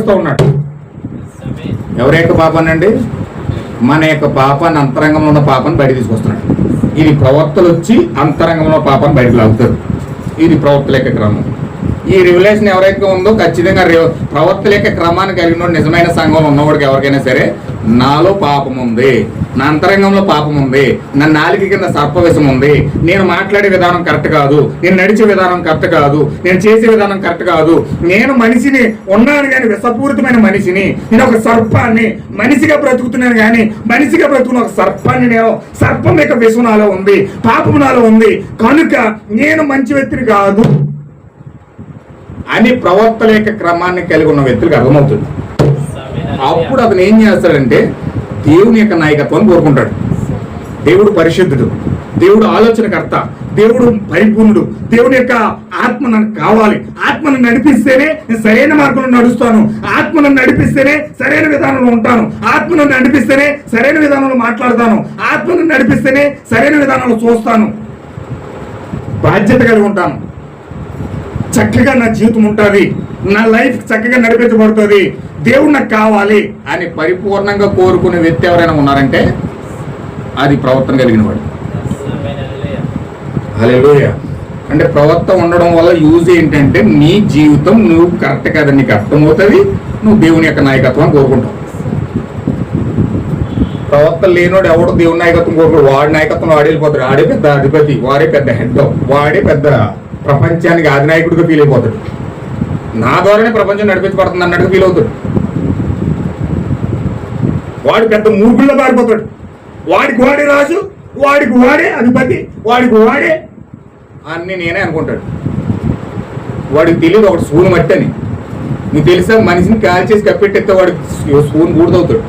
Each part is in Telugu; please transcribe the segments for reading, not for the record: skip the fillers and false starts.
తీసుకొస్తూ ఉన్నాడు. ఎవరి యొక్క పాపాన్ని అండి? మన యొక్క పాపాన్ని, అంతరంగంలో ఉన్న పాపాన్ని బయట తీసుకొస్తున్నాడు. ఇది ప్రవక్తలు వచ్చి అంతరంగంలో పాపాన్ని బయటకు లాగుతారు. ఇది ప్రవక్తల యొక్క క్రమం. ఈ రివల్యూషన్ ఎవరైతే ఉందో ఖచ్చితంగా ప్రవక్తల యొక్క క్రమాన్ని కలిగిన నిజమైన సంఘంలో ఉన్నవాడికి ఎవరికైనా సరే, నాలో పాపం ఉంది, నా అంతరంగంలో పాపం ఉంది, నా నాలుక కింద సర్పవిషం ఉంది, నేను మాట్లాడే విధానం కరెక్ట్ కాదు, నేను నడిచే విధానం కరెక్ట్ కాదు, నేను చేసే విధానం కరెక్ట్ కాదు, నేను మనిషిని ఉన్నాను కానీ విషపూరితమైన మనిషిని, నేను ఒక సర్పాన్ని, మనిషిగా బ్రతుకుతున్నాను కానీ మనిషిగా బ్రతుకున్న ఒక సర్పాన్ని, నేను సర్పం యొక్క విషం నాలో ఉంది, పాపం నాలో ఉంది, కనుక నేను మంచి వ్యక్తిని కాదు అని ప్రవక్తల యొక్క క్రమాన్ని కలిగి ఉన్న వ్యక్తులకు అర్థమవుతుంది. అప్పుడు అతను ఏం చేస్తాడంటే దేవుని యొక్క నాయకత్వాన్ని కోరుకుంటాడు. దేవుడు పరిశుద్ధుడు, దేవుడు ఆలోచనకర్త, దేవుడు పరిపూర్ణుడు, దేవుని యొక్క ఆత్మ నాకు కావాలి, ఆత్మను నడిపిస్తేనే నేను సరైన మార్గంలో నడుస్తాను, ఆత్మను నడిపిస్తేనే సరైన విధానంలో ఉంటాను, ఆత్మను నడిపిస్తేనే సరైన విధానంలో మాట్లాడతాను, ఆత్మను నడిపిస్తేనే సరైన విధానంలో చూస్తాను, బాధ్యత కలిగి ఉంటాను, చక్కగా నా జీవితం ఉంటుంది, నా లైఫ్ చక్కగా నడిపించబడుతుంది, దేవుడు నాకు కావాలి అని పరిపూర్ణంగా కోరుకునే వ్యక్తి ఎవరైనా ఉన్నారంటే అది ప్రవర్తన కలిగిన వాడు. హల్లెలూయా. అంటే ప్రవర్తన ఉండడం వల్ల యూజ్ ఏంటంటే నీ జీవితం నువ్వు కరెక్ట్ కాదని నీకు అర్థమవుతుంది, నువ్వు దేవుని యొక్క నాయకత్వాన్ని కోరుకుంటావు. ప్రవర్తన లేనోడు ఎవడు దేవుని నాయకత్వం కోరుకోడు. వాడి నాయకత్వం వాడి వెళ్ళిపోతాడు. ఆడే పెద్ద అధిపతి, వాడే పెద్ద హెడ్, వాడే పెద్ద ప్రపంచానికి అధినాయకుడిగా ఫీల్ అయిపోతాడు. నా ద్వారానే ప్రపంచం నడిపించబడుతుంది అన్నట్టుగా ఫీల్ అవుతాడు. వాడు పెద్ద మూర్ఖుల్లో పారిపోతాడు. వాడికి వాడే రాజు, వాడికి వాడే అధిపతి, వాడికి వాడే అన్ని నేనే అనుకుంటాడు. వాడికి తెలియదు ఒకటి స్పూన్ మట్టి అని. నీకు తెలుసా, మనిషిని కాల్చేసి కప్పెట్టేస్తే వాడికి స్పూన్ బూడిదవుతాడు.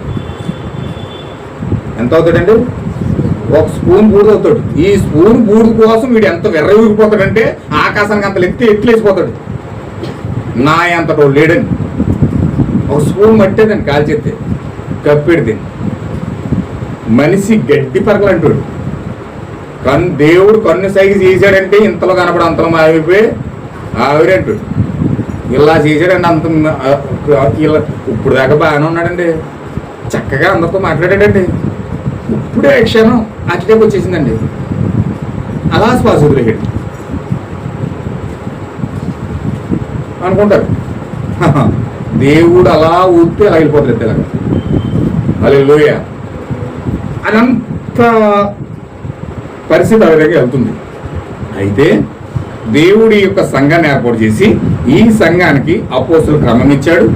ఎంత అవుతాడండి? ఒక స్పూన్ బూడిదవుతాడు. ఈ స్పూన్ బూడిద కోసం వీడు ఎంత వెర్రవిగిపోతాడంటే ఆకాశానికి అంత ఎత్తులేసిపోతాడు. నా అంతటో లేడని. ఒక స్పూన్ మట్టేదని కాల్చేస్తే కప్పెడితే మనిషి గడ్డి పరకలు అంటాడు. దేవుడు కన్ను సైకి చేశాడంటే ఇంతలో కనపడ అంతలో ఆవిరిపోయి ఆవిరంటాడు. ఇలా చేశాడండి అంత ఇలా. ఇప్పుడు దాకా బాగానే ఉన్నాడండి, చక్కగా అందరితో మాట్లాడాడండి, ఇప్పుడే క్షణం అట్లేకి వచ్చేసిందండి. అలా శ్వాస వదిలేడు అనుకుంటారు. దేవుడు అలా ఊపితే అలా వెళ్ళిపోతాడు తెలంగాణ. హల్లెలూయా. అదంత పరిస్థితి ఆ విధంగా వెళ్తుంది. అయితే దేవుడి యొక్క సంఘాన్ని ఏర్పాటు చేసి ఈ సంఘానికి అపోస్తుల క్రమం ఇచ్చాడు,